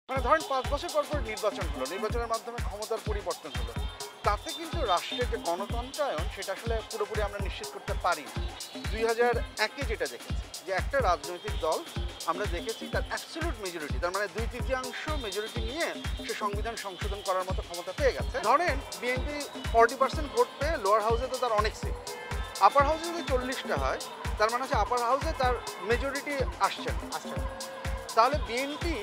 মানে ধরেন ৫ বছর পর পর নির্বাচন হলো, নির্বাচনের মাধ্যমে ক্ষমতার পরিবর্তন হলো। তাতে কিন্তু রাষ্ট্রের যে গণতন্ত্রায়ন সেটা আসলে পুরোপুরি আমরা নিশ্চিত করতে পারি না। ২০০১-এ যেটা দেখেছি যে একটা রাজনৈতিক দল আমরা দেখেছি তার অ্যাবসলিউট মেজরিটি, তার মানে ২/৩ মেজরিটি নিয়ে সে সংবিধান সংশোধন করার মতো ক্ষমতা পেয়ে গেছে। ধরেন বিএনপি 40% ভোট পেয়ে লোয়ার হাউসে তো তার অনেক সিট, আপার হাউসে যদি ৪০টা হয় তার মানে হচ্ছে আপার হাউসে তার মেজরিটি আসছে না। তাহলে বিএনপি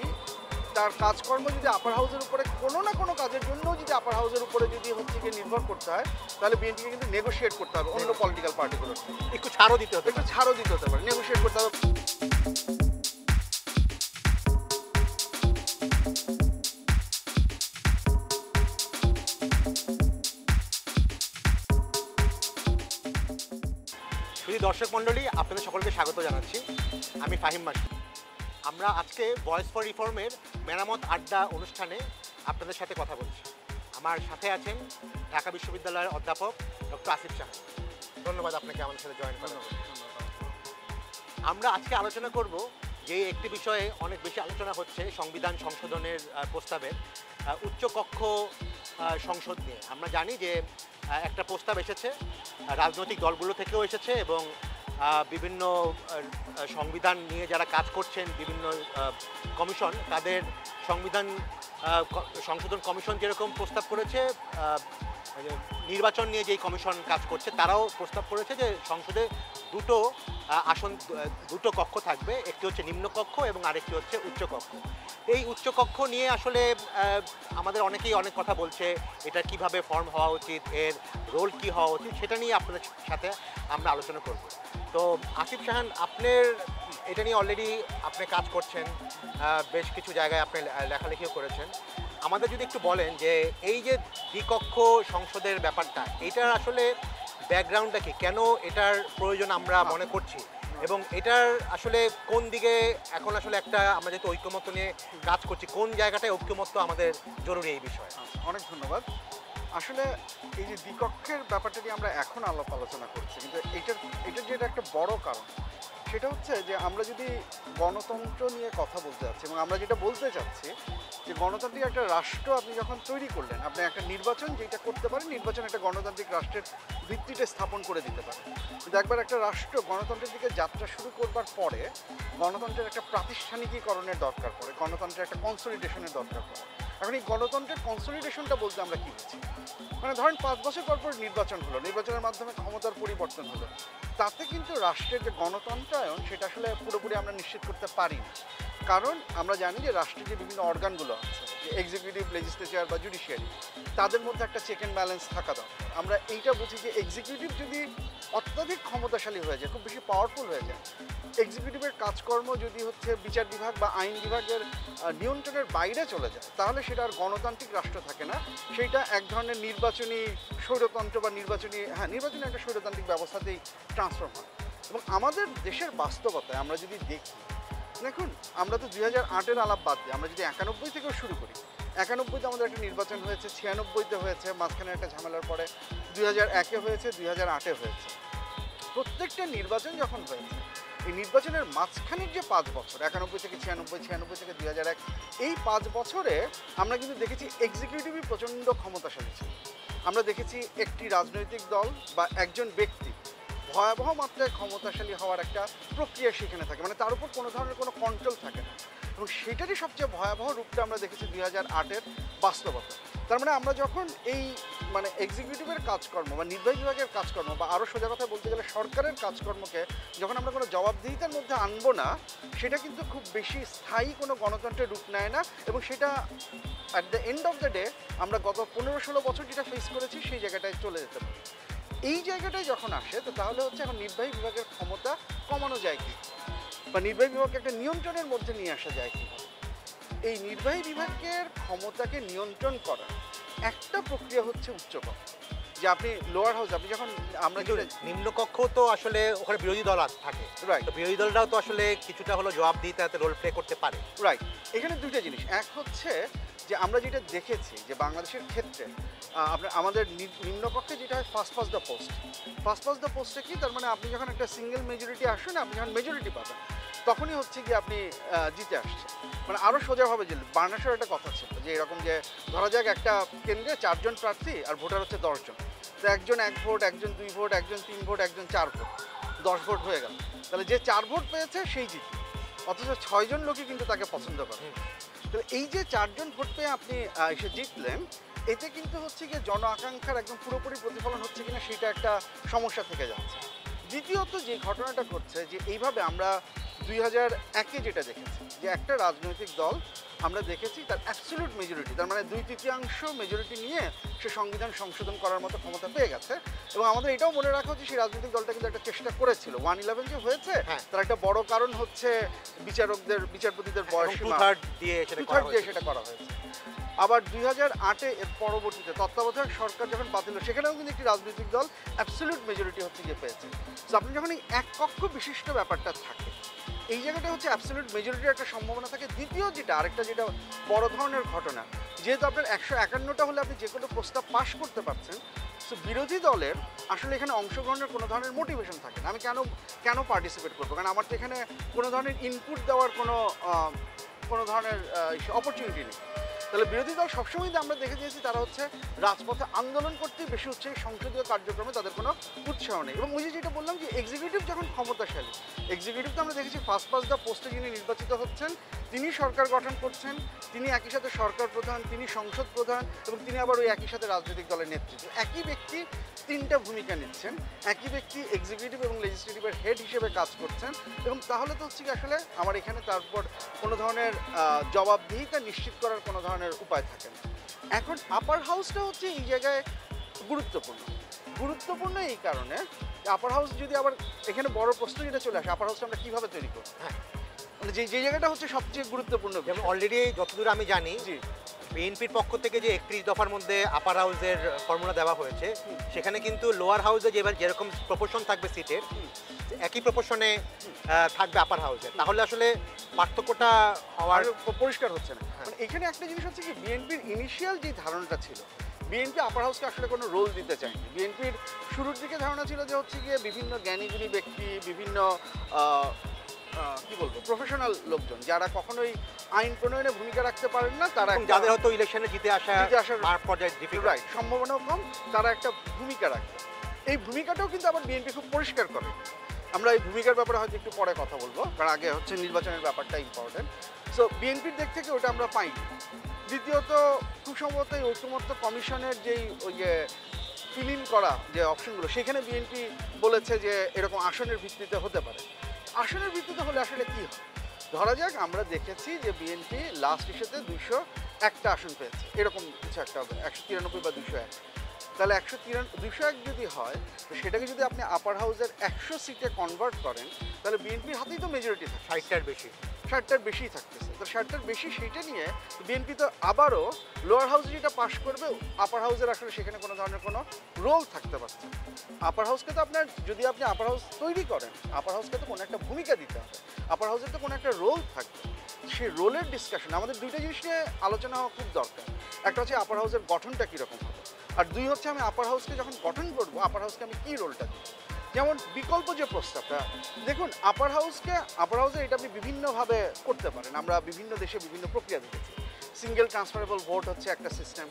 তার কাজকর্ম যদি আপার হাউসের উপরে কোনো না কোনো কাজের জন্য যদি আপার হাউসের উপরে যদি হচ্ছে গিয়ে নির্ভর করতে হয়, তাহলে বিএনপিকে কিন্তু নেগোশিয়েট করতে হবে অন্য পলিটিক্যাল পার্টিগুলোর, একটু ছাড়ও দিতে হতে একটু ছাড়ও দিতে হতে পারে, নেগোশিয়েট করতে হবে। শুধু দর্শক মণ্ডলী, আপনাদের সকলকে স্বাগত জানাচ্ছি। আমি ফাহিম মাসুদ। আমরা আজকে ভয়েস ফর রিফর্মের মেরামত আড্ডা অনুষ্ঠানে আপনাদের সাথে কথা বলছি। আমার সাথে আছেন ঢাকা বিশ্ববিদ্যালয়ের অধ্যাপক ডক্টর আসিফ জাহান। ধন্যবাদ আপনাকে আমাদের সাথে জয়েন করার জন্য। আমরা আজকে আলোচনা করব যে একটি বিষয়ে অনেক বেশি আলোচনা হচ্ছে সংবিধান সংশোধনের প্রস্তাবের, উচ্চকক্ষ সংসদ নিয়ে। আমরা জানি যে একটা প্রস্তাব এসেছে, রাজনৈতিক দলগুলো থেকেও এসেছে এবং বিভিন্ন সংবিধান নিয়ে যারা কাজ করছেন বিভিন্ন কমিশন, তাদের সংবিধান সংশোধন কমিশন যেরকম প্রস্তাব করেছে, নির্বাচন নিয়ে যেই কমিশন কাজ করছে তারাও প্রস্তাব করেছে যে সংসদে দুটো কক্ষ থাকবে, একটি হচ্ছে নিম্নকক্ষ এবং আরেকটি হচ্ছে উচ্চকক্ষ। এই উচ্চকক্ষ নিয়ে আসলে আমাদের অনেকেই অনেক কথা বলছে, এটা কিভাবে ফর্ম হওয়া উচিত, এর রোল কি হওয়া উচিত, সেটা নিয়ে আপনাদের সাথে আমরা আলোচনা করব। তো আসিফ জাহান, আপনার এটা নিয়ে অলরেডি আপনি কাজ করছেন, বেশ কিছু জায়গায় আপনি লেখালেখিও করেছেন। আমাদের যদি একটু বলেন যে এই যে দ্বিকক্ষ সংসদের ব্যাপারটা, এটার আসলে ব্যাকগ্রাউন্ডটা কি, কেন এটার প্রয়োজন আমরা মনে করছি, এবং এটার আসলে কোন দিকে এখন আসলে একটা আমরা যেহেতু ঐক্যমত্য নিয়ে কাজ করছি, কোন জায়গাটায় ঐক্যমত্য আমাদের জরুরি এই বিষয়ে? অনেক ধন্যবাদ। আসলে এই যে দ্বিকক্ষের ব্যাপারটা নিয়ে আমরা এখন আলোচনা করছি, কিন্তু এটার যেটা একটা বড় কারণ সেটা হচ্ছে যে আমরা যদি গণতন্ত্র নিয়ে কথা বলতে যাচ্ছি এবং আমরা যেটা বলতে চাচ্ছি যে গণতান্ত্রিক একটা রাষ্ট্র আপনি যখন তৈরি করলেন, আপনি একটা নির্বাচন যেটা করতে পারেন, নির্বাচন একটা গণতান্ত্রিক রাষ্ট্রের ভিত্তিটা স্থাপন করে দিতে পারে। কিন্তু একবার একটা রাষ্ট্র গণতন্ত্রের দিকে যাত্রা শুরু করবার পরে গণতন্ত্রের একটা প্রাতিষ্ঠানিকীকরণের দরকার পড়ে, গণতন্ত্রের একটা কনসলিডেশনের দরকার পড়ে। এখন এই গণতন্ত্রের কনসলিডেশনটা বলতে আমরা কী বুঝি? মানে ধরেন ৫ বছর পর পর নির্বাচন হলো, নির্বাচনের মাধ্যমে ক্ষমতার পরিবর্তন হলো। তাতে কিন্তু রাষ্ট্রের যে গণতন্ত্রায়ন সেটা আসলে পুরোপুরি আমরা নিশ্চিত করতে পারি না। কারণ আমরা জানি যে রাষ্ট্রের যে বিভিন্ন অর্গানগুলো আছে, যে এক্সিকিউটিভ, লেজিসলেচার বা জুডিশিয়ারি, তাদের মধ্যে একটা চেক অ্যান্ড ব্যালেন্স থাকা দরকার। আমরা এইটা বুঝি যে এক্সিকিউটিভ যদি অত্যাধিক ক্ষমতাশালী হয়ে যায়, খুব বেশি পাওয়ারফুল হয়ে যায়, এক্সিকিউটিভের কাজকর্ম যদি হচ্ছে বিচার বিভাগ বা আইন বিভাগের নিয়ন্ত্রণের বাইরে চলে যায়, তাহলে সেটা আর গণতান্ত্রিক রাষ্ট্র থাকে না, সেইটা এক ধরনের নির্বাচনী স্বৈরতন্ত্র বা নির্বাচনী একটা স্বৈরতান্ত্রিক ব্যবস্থাতেই ট্রান্সফর্ম হয়। এবং আমাদের দেশের বাস্তবতায় আমরা যদি দেখি, দেখুন আমরা তো ২০০৮-এর আলাপ বাদ দিই, আমরা যদি ৯১ থেকেও শুরু করি, ৯১-তে আমাদের একটা নির্বাচন হয়েছে, ৯৬-তে হয়েছে, মাঝখানে একটা ঝামেলার পরে ২০০১-এ হয়েছে, ২০০৮-এ হয়েছে। প্রত্যেকটা নির্বাচন যখন হয়েছে, এই নির্বাচনের মাঝখানের যে ৫ বছর, ৯১ থেকে ৯৬, ৯৬ থেকে ২০০১, এই ৫ বছরে আমরা কিন্তু দেখেছি এক্সিকিউটিভই প্রচণ্ড ক্ষমতাশালী ছিল। আমরা দেখেছি একটি রাজনৈতিক দল বা একজন ব্যক্তি ভয়াবহ মাত্রায় ক্ষমতাশালী হওয়ার একটা প্রক্রিয়া সেখানে থাকে, মানে তার উপর কোনো ধরনের কোনো কন্ট্রোল থাকে না। এবং সেটারই সবচেয়ে ভয়াবহ রূপটা আমরা দেখেছি ২০০৮-এর বাস্তবতা। তার মানে আমরা যখন এই মানে এক্সিকিউটিভের কাজকর্ম বা নির্বাহী বিভাগের কাজকর্ম বা আরও সোজা কথা বলতে গেলে সরকারের কাজকর্মকে যখন আমরা কোনো জবাবদিহিতার মধ্যে আনবো না, সেটা কিন্তু খুব বেশি স্থায়ী কোনো গণতন্ত্রের রূপ নেয় না। এবং সেটা at the end of the day আমরা গত ১৫-১৬ বছর যেটা ফেস করেছি সেই জায়গাটায় চলে যেতে পারি। এই জায়গাটায় যখন আসে, তো তাহলে হচ্ছে এখন নির্বাহী বিভাগের ক্ষমতা কমানো যায় কি, বা নির্বাহী বিভাগকে একটা নিয়ন্ত্রণের মধ্যে নিয়ে আসা যায় কি। এই নির্বাহী বিভাগের ক্ষমতাকে নিয়ন্ত্রণ করা একটা প্রক্রিয়া হচ্ছে উচ্চকক্ষ, যে আপনি লোয়ার হাউস, আপনি যখন আমরা নিম্নকক্ষ তো আসলে ওখানে বিরোধী দল থাকে, রাইট? বিরোধী দলটাও তো আসলে কিছুটা হলো জবাবদিহিতাতে রোল প্লে করতে পারে, রাইট? এখানে দুইটা জিনিস, এক হচ্ছে যে আমরা যেটা দেখেছি যে বাংলাদেশের ক্ষেত্রে আপনার আমাদের নিম্নপক্ষে যেটা হয় first pass the post. First pass the পোস্টে কি, তার মানে আপনি যখন একটা সিঙ্গেল মেজরিটি আসেন, আপনি যখন মেজরিটি পাবেন তখনই হচ্ছে কি আপনি জিতে আসছেন। মানে আরও সোজাভাবে যে বাংলাদেশের একটা কথা ছিল যে এরকম যে ধরা যাক একটা কেন্দ্রে 4 জন প্রার্থী আর ভোটার হচ্ছে 10 জন, তো একজন 1 ভোট, একজন 2 ভোট, একজন 3 ভোট, একজন 4 ভোট, 10 ভোট হয়ে গেল। তাহলে যে 4 ভোট পেয়েছে সেই জিতে, অথচ 6 জন লোকই কিন্তু তাকে পছন্দ করে। তাহলে এই যে 4 জন ভোট পেয়ে আপনি এসে জিতলেন, এতে কিন্তু হচ্ছে গিয়ে জন আকাঙ্ক্ষার একদম পুরোপুরি প্রতিফলন হচ্ছে কিনা সেটা একটা সমস্যা থেকে যাচ্ছে। দ্বিতীয়ত যে ঘটনাটা ঘটছে যে এইভাবে আমরা 2001-এ যেটা দেখেছি যে একটা রাজনৈতিক দল আমরা দেখেছি তার অ্যাবসলিউট মেজরিটি, তার মানে 2/3 মেজরিটি নিয়ে সে সংবিধান সংশোধন করার মতো ক্ষমতা পেয়ে গেছে। এবং আমাদের এটাও মনে রাখা হচ্ছে সেই রাজনৈতিক দলটা কিন্তু একটা চেষ্টা করেছিল। 1/11 যে হয়েছে তার একটা বড় কারণ হচ্ছে বিচারপতিদের বয়স সীমা 2/3 দিয়ে সেটা করা হয়েছে। আবার 2008-এ এর পরবর্তীতে তত্ত্বাবধায়ক সরকার যখন বাতিল হয়, সেখানেও কিন্তু একটি রাজনৈতিক দল অ্যাবসলিউট মেজরিটি হচ্ছে গিয়ে পেয়েছে। তো আপনি যখন এই এক কক্ষ বিশিষ্ট ব্যাপারটা থাকে, এই জায়গাটা হচ্ছে অ্যাবসলিউট মেজরিটির একটা সম্ভাবনা থাকে। দ্বিতীয় আরেকটা যেটা বড় ধরনের ঘটনা, যেহেতু আপনার 151টা হলে আপনি যে কোনো প্রস্তাব পাশ করতে পারছেন, তো বিরোধী দলের আসলে এখানে অংশগ্রহণের কোনো ধরনের মোটিভেশন থাকে না। আমি কেন পার্টিসিপেট করবো, কারণ আমার তো এখানে কোনো ধরনের ইনপুট দেওয়ার কোনো ধরনের অপরচুনিটি নেই। তাহলে বিরোধী দল সবসময় আমরা দেখে দিয়েছি তারা হচ্ছে রাজপথে আন্দোলন করতেই বেশি হচ্ছে, সংসদীয় কার্যক্রমে তাদের কোনো উৎসাহ নেই। এবং ওই যেটা বললাম যে এক্সিকিউটিভ যখন ক্ষমতাশালী, এক্সিকিউটিভ তো আমরা দেখেছি ফার্স্ট পাস দ্য পোস্টে যিনি নির্বাচিত হচ্ছেন তিনি সরকার গঠন করছেন, তিনি একই সাথে সরকার প্রধান, তিনি সংসদ প্রধান, এবং তিনি আবার ওই একই সাথে রাজনৈতিক দলের নেতৃত্ব। একই ব্যক্তি 3টা ভূমিকা নিচ্ছেন, একই ব্যক্তি এক্সিকিউটিভ এবং লেজিসলেটিভের হেড হিসেবে কাজ করছেন। এবং তাহলে তো হচ্ছে কি আসলে আমার এখানে তারপর কোনো ধরনের জবাবদিহিতা নিশ্চিত করার কোনো ধরনের উপায় থাকে না। এখন আপার হাউসটা হচ্ছে এই জায়গায় গুরুত্বপূর্ণ এই কারণে আপার হাউস যদি আবার এখানে বড় প্রশ্ন যেটা চলে আসে, আপার হাউসটা আমরা কীভাবে তৈরি করব, মানে যে জায়গাটা হচ্ছে সবচেয়ে গুরুত্বপূর্ণ। যেমন অলরেডি যতদূর আমি জানি বিএনপির পক্ষ থেকে যে 31 দফার মধ্যে আপার হাউসের ফর্মুলা দেওয়া হয়েছে, সেখানে কিন্তু লোয়ার হাউসে যেরকম প্রপোর্শন থাকবে সিটের, একই প্রপোর্শনে থাকবে আপার হাউসে। তাহলে আসলে পার্থক্যটা হওয়ার পরিষ্কার হচ্ছে না। মানে এখানে একটা জিনিস হচ্ছে কি, বিএনপির ইনিশিয়াল যে ধারণাটা ছিল, বিএনপি আপার হাউসকে আসলে কোনো রোল দিতে চায়নি। বিএনপির শুরুর দিকে ধারণা ছিল যে হচ্ছে গিয়ে বিভিন্ন জ্ঞানীগুণী ব্যক্তি, বিভিন্ন কি বলবো প্রফেশনাল লোকজন যারা কখনোই আইন প্রণয়নে ভূমিকা রাখতে পারেন না, তারা যাদের হয়তো ইলেকশনে জিতে আসার পর্যায়ে রাইট সম্ভাবনাও কম, তারা একটা ভূমিকা রাখবে। এই ভূমিকাটাও কিন্তু আবার বিএনপি খুব পরিষ্কার করে। আমরা এই ভূমিকার ব্যাপারে হয়তো একটু পরে কথা বলবো, কারণ আগে হচ্ছে নির্বাচনের ব্যাপারটা ইম্পর্টেন্ট। সো বিএনপির দিক থেকে ওটা আমরা পাইনি। দ্বিতীয়ত খুব সম্ভবত এই ঐকমত্য কমিশনের যেই ওই যে ফিল ইন করা যে অপশনগুলো, সেখানে বিএনপি বলেছে যে এরকম আসনের ভিত্তিতে হতে পারে। আসনের ভিত্তিতে হলে আসলে কী হয়, ধরা যাক আমরা দেখেছি যে বিএনপি লাস্ট ইস্যুতে 201টা আসন পেয়েছে, এরকম কিছু একটা হবে, 193 বা 201। তাহলে 201 যদি হয়, তো সেটাকে যদি আপনি আপার হাউসের 100 সিটে কনভার্ট করেন, তাহলে বিএনপির হাতেই তো মেজরিটি থাকে, 60টার বেশি থাকতেছে। তো 60টার বেশি সিটে নিয়ে বিএনপি তো আবারও লোয়ার হাউসে যেটা পাশ করবে, আপার হাউসের আসলে সেখানে কোনো ধরনের কোনো রোল থাকতে পারছে। আপার হাউসকে তো আপনার, যদি আপনি আপার হাউস তৈরি করেন, আপার হাউসকে তো কোনো একটা ভূমিকা দিতে হবে, আপার হাউসের তো কোনো একটা রোল থাকবে। সেই রোলের ডিসকাশন আমাদের দুইটা জিনিস নিয়ে আলোচনা হওয়া খুব দরকার। একটা হচ্ছে আপার হাউসের গঠনটা কীরকম হবে, আর দুই হচ্ছে আমি আপার হাউসকে যখন গঠন করবো, আপার হাউসকে আমি কী রোলটা দিই। যেমন বিকল্প যে প্রস্তাবটা, দেখুন আপার হাউসে এটা আপনি বিভিন্নভাবে করতে পারেন। আমরা বিভিন্ন দেশে বিভিন্ন প্রক্রিয়া দেখেছি। সিঙ্গেল ট্রান্সফারেবল ভোট হচ্ছে একটা সিস্টেম,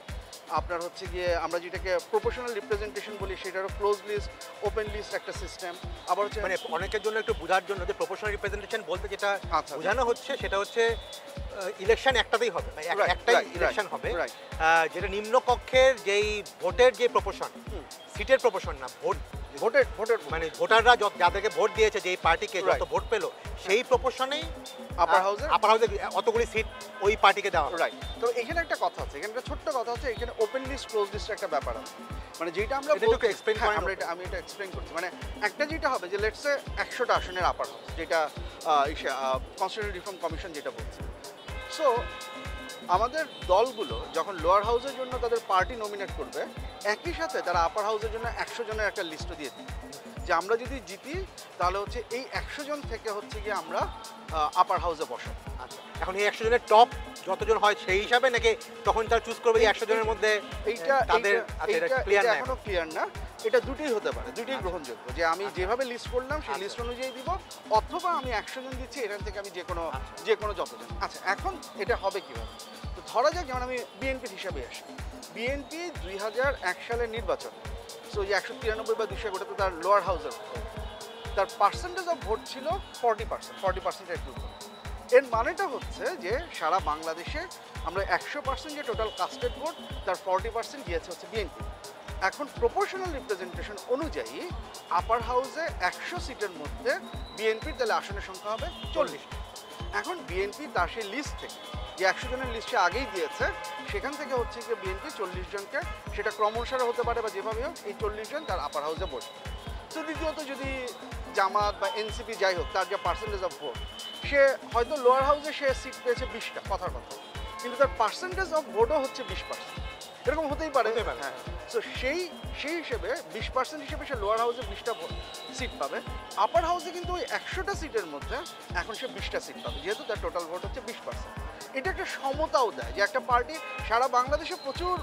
আপনার হচ্ছে গিয়ে আমরা যেটাকে প্রপোর্শনাল রিপ্রেজেন্টেশন বলি, সেটারও ক্লোজ লিস্ট, ওপেন লিস্ট একটা সিস্টেম। আবার হচ্ছে মানে অনেকের জন্য একটু বোঝার জন্য যে প্রপোর্শনাল রিপ্রেজেন্টেশন বলতে যেটা বোঝানো হচ্ছে, সেটা হচ্ছে ইলেকশন একটাতেই হবে, একটাই ইলেকশন হবে, যেটা নিম্ন কক্ষের যেই ভোটের যে প্রপোর্শন, সিটের প্রপোর্শন না, ভোটের মানে ভোটাররা যাদেরকে ভোট দিয়েছে, যেই পার্টিকে যত ভোট পেলো, সেই প্রপোর্শনেই আপার হাউসে অতগুলি সিট ওই পার্টিকে দেওয়া। রাইট। তো এখানে একটা কথা আছে, এখানে একটা ছোট্ট কথা আছে, এখানে ওপেন লিস্ট ক্লোজ লিস্টের একটা ব্যাপার আছে। মানে যেটা আমরা আমি এটা এক্সপ্লেইন করছি। মানে একটা যেটা হবে যে লেটসে 100টা আসনের আপার হাউস, যেটা কনস্টিটিউশনাল রিফর্ম কমিশন যেটা বলছে। সো আমাদের দলগুলো যখন লোয়ার হাউসের জন্য তাদের পার্টি নমিনেট করবে, একই সাথে তারা আপার হাউসের জন্য 100 জনের একটা লিস্টও দিয়ে দিই যে আমরা যদি জিতি তাহলে হচ্ছে এই 100 জন থেকে হচ্ছে গিয়ে আমরা আপার হাউসে বসাবো। আচ্ছা, এখন এই 100 জনের টপ যতজন হয় সেই হিসাবে নাকি তখন তারা চুজ করবে এই 100 জনের মধ্যে এইটা তাদের ক্লিয়ার না এখনো ক্লিয়ার না। এটা দুটোই হতে পারে, দুটোই গ্রহণযোগ্য, যে আমি যেভাবে লিস্ট করলাম সেই লিস্ট অনুযায়ী দিব, অথবা আমি 100 জন দিচ্ছি এখান থেকে আমি যে কোনো যতজন। আচ্ছা, এখন এটা হবে কিভাবে? তো ধরা যাক যেমন আমি বিএনপির হিসাবে আসি। বিএনপি 2001 সালের নির্বাচন, সো যে 193 বা 200 গোটা তো তার লোয়ার হাউসের, তার পার্সেন্টেজ অফ ভোট ছিল 40%, একটু উপরে। এর মানেটা হচ্ছে যে সারা বাংলাদেশে আমরা 100% যে টোটাল কাস্টেড ভোট তার 40% গিয়েছে হচ্ছে বিএনপি। এখন প্রপোর্শনাল রিপ্রেজেন্টেশন অনুযায়ী আপার হাউসে 100 সিটের মধ্যে বিএনপির তাহলে আসনের সংখ্যা হবে 40। এখন বিএনপি তার সেই লিস্ট থেকে যে 100 জনের লিস্টে আগেই দিয়েছে, সেখান থেকে হচ্ছে গিয়ে বিএনপি 40 জনকে, সেটা ক্রমানুসারে হতে পারে বা যেভাবে হোক, এই 40 জন তার আপার হাউসে বসবে। তো দ্বিতীয়ত যদি জামাত বা এনসিপি যাই হোক, তার যে পার্সেন্টেজ অফ ভোট, সে হয়তো লোয়ার হাউসে সে সিট পেয়েছে 20টা, কথার কথা, কিন্তু তার পার্সেন্টেজ অফ ভোটও হচ্ছে 20%, এরকম হতেই পারে। হ্যাঁ, তো সেই হিসেবে 20% হিসেবে সে লোয়ার হাউসে 20টা সিট পাবে। আপার হাউসে কিন্তু ওই 100টা সিটের মধ্যে এখন সে 20টা সিট পাবে, যেহেতু তার টোটাল ভোট হচ্ছে 20%। এটা একটা সমতাও দেয় যে একটা পার্টি সারা বাংলাদেশে প্রচুর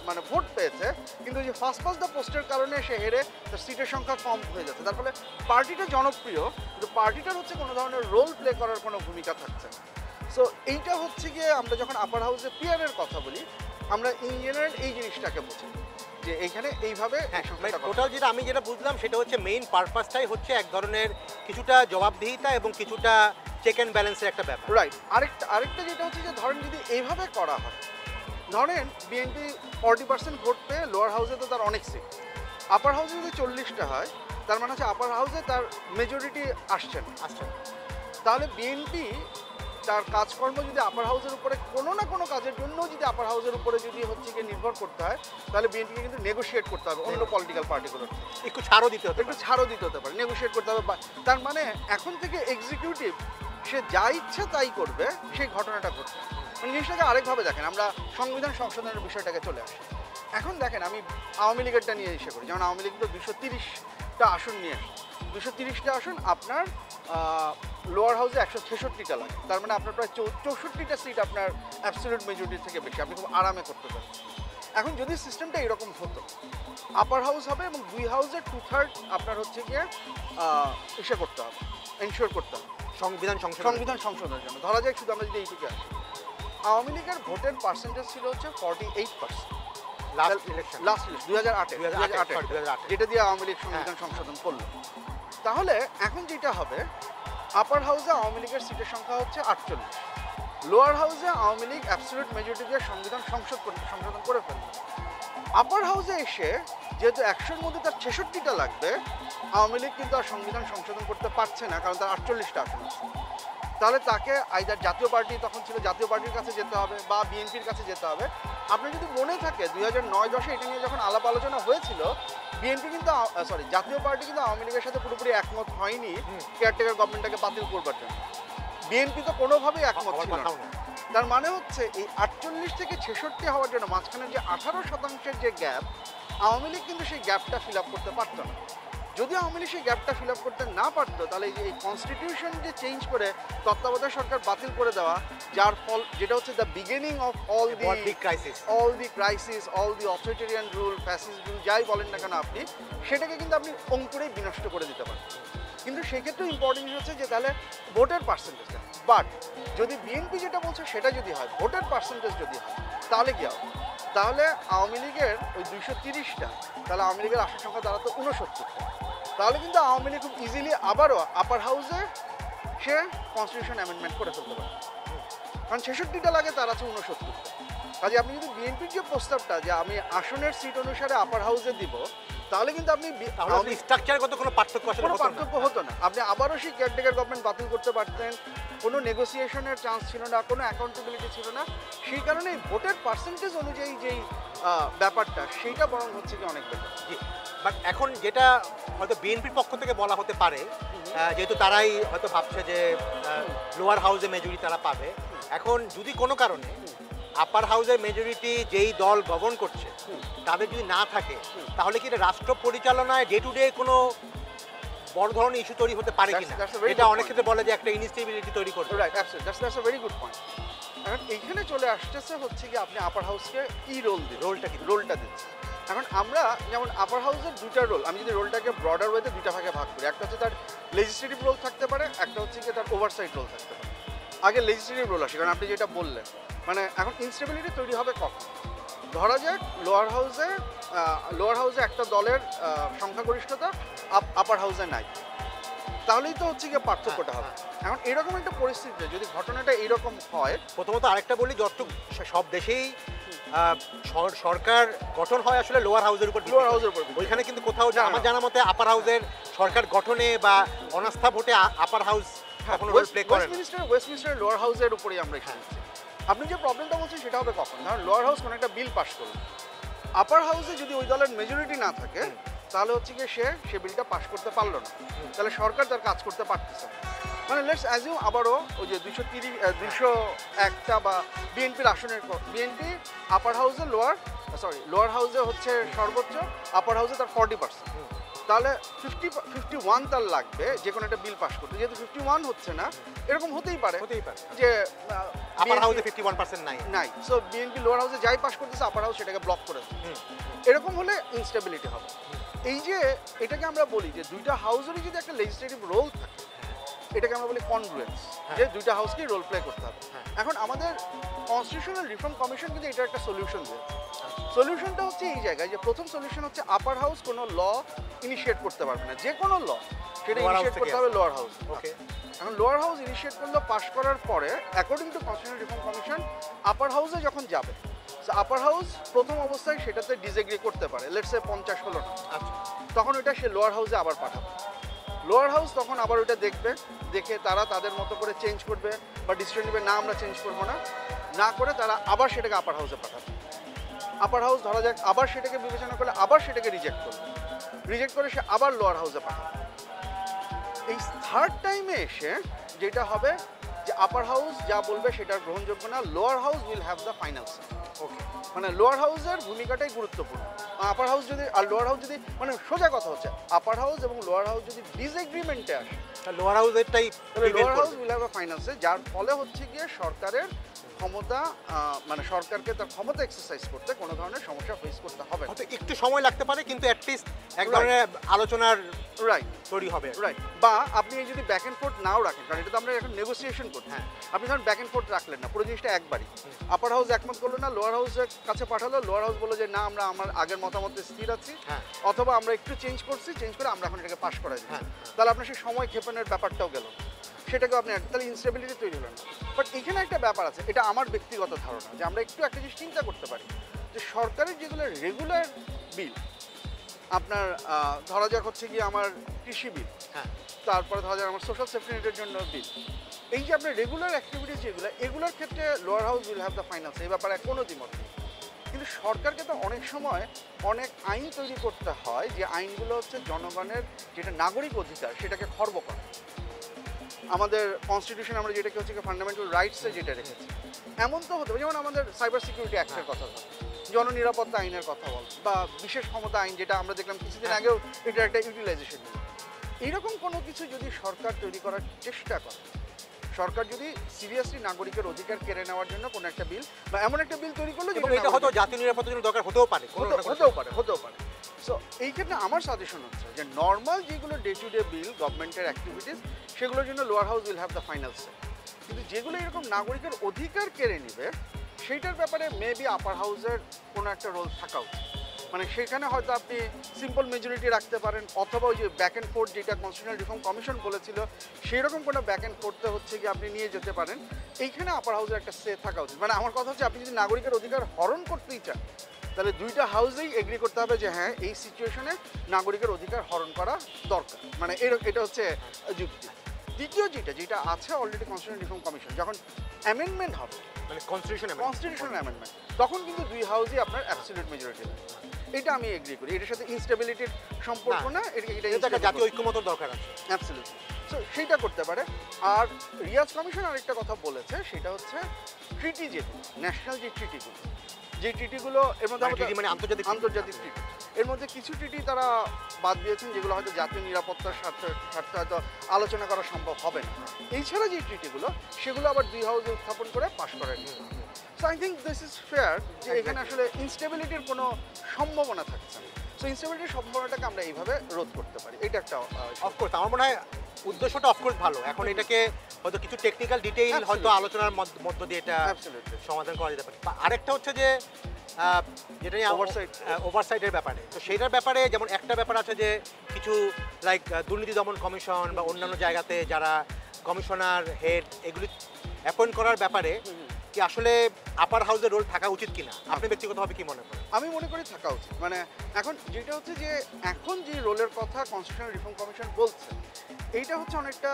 মানে ভোট পেয়েছে, কিন্তু যে ফার্স্ট দ্য পোস্টের কারণে সে হেরে তার সিটের সংখ্যা কম হয়ে যাচ্ছে। তার ফলে পার্টিটা জনপ্রিয়, কিন্তু পার্টিটার হচ্ছে কোনো ধরনের রোল প্লে করার কোনো ভূমিকা থাকছে না। সো এইটা হচ্ছে গিয়ে আমরা যখন আপার হাউসে পিয়ারের কথা বলি, আমরা ইন জেনারেল এই জিনিসটাকে বুঝি যে এইখানে এইভাবে টোটাল যেটা আমি যেটা বুঝলাম সেটা হচ্ছে মেইন পারপাসটাই হচ্ছে এক ধরনের কিছুটা জবাবদিহিতা এবং কিছুটা চেক অ্যান্ড ব্যালেন্সের একটা ব্যাপার। রাইট। আরেকটা যেটা হচ্ছে যে ধরেন যদি এইভাবে করা হয়, ধরেন বিএনপি 40% ভোট পেয়ে লোয়ার হাউসে তো তার অনেক সিট, আপার হাউসে যদি 40টা হয়, তার মানে হচ্ছে আপার হাউসে তার মেজরিটি আসছে না। তাহলে বিএনপি তার কাজকর্ম যদি আপার হাউসের উপরে কোনো না কোনো কাজের জন্য যদি আপার হাউসের উপরে যদি হচ্ছে গিয়ে নির্ভর করতে হয়, তাহলে বিএনপিকে কিন্তু নেগোশিয়েট করতে হবে অন্য পলিটিক্যাল পার্টিগুলোর, একটু ছাড়ও দিতে হতে পারে, নেগোশিয়েট করতে হবে। তার মানে এখন থেকে এক্সিকিউটিভ সে যা ইচ্ছে তাই করবে, সেই ঘটনাটা ঘটবে। মানে জিনিসটাকে আরেকভাবে দেখেন, আমরা সংবিধান সংশোধনের বিষয়টাকে চলে আসি। এখন দেখেন, আমি আওয়ামী লীগেরটা নিয়ে এসে করি, যেমন আওয়ামী লীগ তো 230টা আসন নিয়ে আসে, 230টা আসন আপনার লোয়ার হাউসে 166টা লাগে, তার মানে আপনার প্রায় 64টা সিট আপনার অ্যাবসলিউট মেজরিটি থেকে বেশি, আপনি খুব আরামে করতে পারেন। এখন যদি সিস্টেমটা এরকম হতো, আপার হাউস হবে এবং 2 হাউসের 2/3 আপনার হচ্ছে গিয়ে ইসে করতে হবে, এনশিওর করতে হবে সংবিধান সংশোধনের জন্য। ধরা যাক শুধু আমরা যদি এইটুকু আসি, আওয়ামী লীগের ভোটের পার্সেন্টেজ ছিল হচ্ছে 48%, লাস্ট ইলেকশন 2008 যেটা দিয়ে আওয়ামী লীগ সংবিধান সংশোধন করলো। তাহলে এখন যেটা হবে, আপার হাউসে আওয়ামী লীগের সিটের সংখ্যা হচ্ছে 48, লোয়ার হাউসে আওয়ামী লীগ অ্যাবসলিউট মেজরিটি দিয়ে সংবিধান সংশোধন করে ফেলবে। আপার হাউসে এসে যেহেতু 100-র মধ্যে তার 66টা লাগবে, আওয়ামী লীগ কিন্তু আর সংবিধান সংশোধন করতে পারছে না, কারণ তার 48টা আসন আছে। তাহলে তাকে আইদার জাতীয় পার্টি তখন ছিল, জাতীয় পার্টির কাছে যেতে হবে বা বিএনপির কাছে যেতে হবে। আপনার যদি মনে থাকে 2009-10 এটা নিয়ে যখন আলাপ আলোচনা হয়েছিল, বিএনপি কিন্তু জাতীয় পার্টি কিন্তু আওয়ামী লীগের সাথে পুরোপুরি একমত হয়নি কেয়ারটেকার গভর্নমেন্টটাকে বাতিল করবার জন্য। বিএনপি তো কোনোভাবেই একমত ছিল না। তার মানে হচ্ছে এই 48 থেকে 66 হওয়ার জন্য মাঝখানে যে 18% যে গ্যাপ, আওয়ামী লীগ কিন্তু সেই গ্যাপটা ফিল আপ করতে পারতো না। যদি আওয়ামী লীগ সেই গ্যাপটা ফিল আপ করতে না পারতো, তাহলে এই কনস্টিটিউশন যে চেঞ্জ করে তত্ত্বাবধায়ক সরকার বাতিল করে দেওয়া, যার ফল যেটা হচ্ছে the beginning of all the crisis, all the authoritarian rule, fascist rule, যাই বলেন না কেন আপনি, সেটাকে কিন্তু আপনি অঙ্কুরেই বিনষ্ট করে দিতে পারেন। কিন্তু সেক্ষেত্রে ইম্পর্টেন্ট হচ্ছে যে তাহলে ভোটের পার্সেন্টেজটা, বাট যদি বিএনপি যেটা বলছে সেটা যদি হয়, ভোটের পার্সেন্টেজ যদি হয়, তাহলে কি হবে? তাহলে আওয়ামী লীগের ওই 230টা, তাহলে আওয়ামী লীগের আসন সংখ্যা দাঁড়াতো 69টা। তাহলে কিন্তু আওয়ামী লীগ খুব ইজিলি আবারও আপার হাউসে সে কনস্টিটিউশন অ্যামেন্ডমেন্ট করে ফেলতে পারে, কারণ 66টা লাগে, তার আছে 69টা। কাজে আপনি যদি বিএনপির যে প্রস্তাবটা যে আমি আসনের সিট অনুসারে আপার হাউসে দিব, তাহলে কিন্তু আপনি স্ট্রাকচারগত কোনো পার্থক্য হতো না। আপনি আবারও সেই কেয়ারটেকার গভর্নমেন্ট বাতিল করতে পারতেন, কোনো নেগোসিয়েশনের চান্স ছিল না, কোনো অ্যাকাউন্টেবিলিটি ছিল না। সেই কারণে ভোটের পার্সেন্টেজ অনুযায়ী যেই ব্যাপারটা, সেইটা বরং হচ্ছে কি অনেক বেটার। বাট এখন যেটা হয়তো বিএনপির পক্ষ থেকে বলা হতে পারে, যেহেতু তারাই হয়তো ভাবছে যে লোয়ার হাউসে মেজরিটি তারা পাবে, এখন যদি কোনো কারণে আপার হাউসের মেজরিটি যেই দল গভর্ন করছে হুম। তাদের যদি না থাকে হুম। তাহলে কি এটা রাষ্ট্র পরিচালনায় ডে টু ডে কোনো বড় ধরনের ইস্যু তৈরি হতে পারে That's- কিনা? that's a very এটা good অনেক point. ক্ষেত্রে বলে যে একটা ইনস্টেবিলিটি তৈরি করবে। Right that's a very good point. এখন এইখানে চলে আসতেছে হচ্ছে কি আপনি আপার হাউসকে কি রোল দিন, রোলটা কি? রোলটা দিচ্ছে। এখন আমরা যেমন আপার হাউসের দুইটা রোল, আমি যদি রোলটাকে ব্রডার ওয়েতে দুইটা ভাগে ভাগ করি, একটা হচ্ছে তার লেজিসলেটিভ রোল থাকতে পারে, একটা হচ্ছে কি তার ওভারসাইট রোল থাকতে পারে। আগে লেজিসলেটিভ রোল আসে, কারণ আপনি যেটা বললেন মানে এখন ইনস্টেবিলিটি তৈরি হবে কখন? ধরা যাক লোয়ার হাউসে একটা দলের সংখ্যাগরিষ্ঠতা আপার হাউসে নাই, তাহলেই তো হচ্ছে গিয়ে পার্থক্যটা হবে। এখন এরকম একটা পরিস্থিতিতে যদি ঘটনাটা এরকম হয়, প্রথমত আরেকটা বলি, যতটুকু সব দেশেই সরকার গঠন হয় আসলে লোয়ার হাউসের উপর লোয়ার হাউসের উপর ওইখানে কিন্তু কোথাও না, আমার না। জানা মতে আপার হাউসের সরকার গঠনে বা অনাস্থা ভোটে আপার হাউস কখনো রোল প্লে করে না। ওয়েস্টমিনিস্টার লোয়ার হাউসের উপরেই আমরা এখানে আপনি যে প্রবলেমটা বলছেন সেটা হবে কখন? কারণ লোয়ার হাউস কোনো একটা বিল পাস করলো, আপার হাউসে যদি ওই দলের মেজরিটি না থাকে তাহলে হচ্ছে গিয়ে সে বিলটা পাস করতে পারলো না, তাহলে সরকার তার কাজ করতে পারতেছে না। মানে লেটস অ্যাজিউম আবারও ওই যে 201টা বা বিএনপির আসনের বিএনপি আপার হাউসে লোয়ার হাউসে হচ্ছে সর্বোচ্চ, আপার হাউসে তার 40%, তাহলে 51 তার লাগবে যে কোনো একটা বিল পাস করতে। যেহেতু 51 হচ্ছে না, এরকম হতেই পারে যে আপার হাউসে 51% নাই, সো বিএনপি লোয়ার হাউসে যাই পাস করতেছে আপার হাউস সেটাকে ব্লক করে দেয়। এরকম হলে ইনস্টেবিলিটি হবে। এই যে এটাকে আমরা বলি যে দুইটা হাউসেরই যদি একটা লেজিসলেটিভ রোল থাকে, এটাকে আমরা বলি কনগ্রুয়েন্স, যে দুইটা হাউসকেই রোল প্লে করতে হবে। এখন আমাদের কনস্টিটিউশনাল রিফর্ম কমিশন কিন্তু এটার একটা সলিউশন দিয়েছে। সলিউশনটা হচ্ছে এই জায়গায় যে প্রথম সলিউশন হচ্ছে আপার হাউস কোনো ল ইনিশিয়েট করতে পারবে না, যে কোনো ল সেটা Lower house ইনিশিয়েট করতে থেকে হবে লোয়ার হাউস। ওকে, এখন লোয়ার হাউস ইনিশিয়েট করলো, পাস করার পরে according to constitutional reform commission upper হাউসে যখন যাবে, আপার হাউস প্রথম অবস্থায় সেটাতে ডিসএগ্রি করতে পারে, লেটস সে 50 হলো না, আচ্ছা, তখন ওটা সে লোয়ার হাউসে আবার পাঠাবে। লোয়ার হাউস তখন আবার ওটা দেখবে, দেখে তারা তাদের মতো করে চেঞ্জ করবে বা ডিসিশন নেবে, না আমরা চেঞ্জ করবো না করে তারা আবার সেটাকে আপার হাউসে পাঠাবে। আপার হাউস ধরা যাক আবার সেটাকে বিবেচনা করলে আবার সেটাকে রিজেক্ট করে সে আবার লোয়ার হাউসে পাঠাবে। এই থার্ড টাইমে এসে যেটা হবে যে আপার হাউস যা বলবে সেটা গ্রহণযোগ্য না, lower house will have the final say. Okay, মানে লোয়ার হাউসের ভূমিকাটাই গুরুত্বপূর্ণ। আপার হাউস যদি আর লোয়ার হাউস যদি মানে সোজা কথা হচ্ছে আপার হাউস এবং লোয়ার হাউস যদি ডিসএগ্রিমেন্টে আসে, লোয়ার হাউসেরটাই তাহলে lower house will have a final say, যার ফলে হচ্ছে গিয়ে সরকারের ক্ষমতা মানে সরকারকে তার ক্ষমতা এক্সারসাইজ করতে কোনো ধরনের সমস্যা ফেস করতে হবে না। হয়তো একটু সময় লাগতে পারে কিন্তু অ্যাটলিস্ট এক Right. ধরনের আলোচনার রাইট তৈরি হবে। রাইট। বা আপনি যদি ব্যাক অ্যান্ড ফোর্থ নাও রাখেন, কারণ এটা তো আমরা এখন নেগোসিয়েশন করছি, হ্যাঁ। আপনি ধরুন ব্যাক অ্যান্ড ফোর্থ রাখলেন না, পুরো জিনিসটা একবারই আপার হাউস একমত করলো না, লোয়ার হাউসের কাছে পাঠালো, লোয়ার হাউস বললো যে না আমরা আমার আগের মতামতে স্থির আছি, হ্যাঁ। অথবা আমরা একটু চেঞ্জ করে আমরা এখন এটাকে পাস করাই দিই, হ্যাঁ। তাহলে আপনার সেই সময় ক্ষেপণের ব্যাপারটাও গেল, সেটাকেও আপনি তাহলে ইনস্টেবিলিটি তৈরি হলো না। বাট এখানে একটা ব্যাপার আছে, এটা আমার ব্যক্তিগত ধারণা, যে আমরা একটু একটা জিনিস চিন্তা করতে পারি যে সরকারের যেগুলো রেগুলার বিল, আপনার ধরা যাক হচ্ছে কি আমার কৃষি বিল, হ্যাঁ, তারপরে ধরা যাক আমার সোশ্যাল সেফটি নেটের জন্য বিল, এই যে আপনার রেগুলার অ্যাক্টিভিটিস যেগুলো, এগুলোর ক্ষেত্রে lower house will have the final এই ব্যাপারে কোনো দ্বিমত নেই। কিন্তু সরকারকে তো অনেক সময় অনেক আইন তৈরি করতে হয়, যে আইনগুলো হচ্ছে জনগণের যেটা নাগরিক অধিকার সেটাকে খর্ব করে। আমাদের কনস্টিটিউশন আমরা যেটাকে হচ্ছে ফান্ডামেন্টাল রাইটসে যেটা রেখেছি, এমন তো হতে পারে যেমন আমাদের সাইবার সিকিউরিটি অ্যাক্টের কথা বল, জননিরাপত্তা আইনের কথা বল, বা বিশেষ ক্ষমতা আইন যেটা আমরা দেখলাম কিছুদিন আগেও, এটা একটা ইউটিলাইজেশন। এইরকম কোনো কিছু যদি সরকার তৈরি করার চেষ্টা করে, সরকার যদি সিরিয়াসলি নাগরিকের অধিকার কেড়ে নেওয়ার জন্য কোনো একটা বিল বা এমন একটা বিল তৈরি করলো, এবং এটা হয়তো জাতীয় নিরাপত্তার জন্য দরকার হতেও পারে, হতেও পারে। সো এই ক্ষেত্রে আমার সাজেশন হচ্ছে যে নর্মাল যেগুলো ডে টু ডে বিল গভর্নমেন্টের অ্যাক্টিভিটিস, সেগুলোর জন্য lower house will have the final say. কিন্তু যেগুলো এরকম নাগরিকের অধিকার কেড়ে নেবে, সেইটার ব্যাপারে মেবি আপার হাউসের কোনো একটা রোল থাকা উচিত। মানে সেখানে হয়তো আপনি সিম্পল মেজরিটি রাখতে পারেন, অথবা ওই যে ব্যাক অ্যান্ড ফোর্থ যেটা কনস্টিটিউশনাল রিফর্ম কমিশন বলেছিল, সেই রকম কোনো ব্যাক অ্যান্ড ফোর্থে হচ্ছে কি আপনি নিয়ে যেতে পারেন। এইখানে আপার হাউসের একটা সে থাকা উচিত। মানে আমার কথা হচ্ছে আপনি যদি নাগরিকের অধিকার হরণ করতেই চান, তাহলে দুইটা হাউসেই এগ্রি করতে হবে যে হ্যাঁ এই সিচুয়েশনে নাগরিকের অধিকার হরণ করা দরকার। মানে এটা হচ্ছে যুক্তি। দ্বিতীয় যেটা আছে অলরেডি কনস্টিটিউশনাল রিফর্ম কমিশন যখন অ্যামেন্ডমেন্ট হবে, মানে কনস্টিটিউশনাল অ্যামেন্ডমেন্ট, তখন কিন্তু দুই হাউসই আপনার অ্যাবসলিউট মেজরিটি দেয়। এটা আমি এগ্রি করি, এটার সাথে ইনস্টেবিলিটির সম্পর্ক না, এটা একটা জাতীয় ঐক্যমত্যের দরকার আছে। অ্যাবসলিউটলি। সো সো সেইটা করতে পারে। আর রিয়াজ কমিশন আরেকটা কথা বলেছে, সেটা হচ্ছে ট্রিটি যেগুলো, ন্যাশনাল যে ট্রিটিগুলো, যে ট্রিটিগুলো এর মধ্যে আমাদের মানে আন্তর্জাতিক আন্তর্জাতিক ট্রিটি, এর মধ্যে কিছু ট্রিটি তারা বাদ দিয়েছেন যেগুলো হয়তো জাতীয় নিরাপত্তার স্বার্থে হয়তো আলোচনা করা সম্ভব হবে না। এছাড়া যে ট্রিটিগুলো সেগুলো আবার দুই হাউসে উত্থাপন করে পাশ করেন। So I think this is fair যে এখানে আসলে ইনস্টেবিলিটির কোনো সম্ভাবনা থাকছে না। সো ইনস্টেবিলিটির সম্ভাবনাটাকে আমরা এইভাবে রোধ করতে পারি, এটা একটা অফকোর্স আমার মনে হয় উদ্দেশ্যটা অফকোর্স ভালো। এখন এটাকে হয়তো কিছু টেকনিক্যাল ডিটেইল হয়তো আলোচনার মধ্য দিয়ে এটা অ্যাবসলিউটলি সমাধান করা যেতে পারে। আরেকটা হচ্ছে যে যেটা নিয়ে ওভারসাইটের ব্যাপারে, তো সেইটার ব্যাপারে যেমন একটা ব্যাপার আছে যে কিছু লাইক দুর্নীতি দমন কমিশন বা অন্যান্য জায়গাতে যারা কমিশনার হেড এগুলি অ্যাপয়েন্ট করার ব্যাপারে কি আসলে আপার হাউসের রোল থাকা উচিত কিনা আপনি ব্যক্তিগতভাবে কি মনে করেন? আমি মনে করি থাকা উচিত। মানে এখন যেটা হচ্ছে যে এখন যে রোলের কথা কনস্টিটিউশনাল রিফর্ম কমিশন বলছে, এইটা হচ্ছে অনেকটা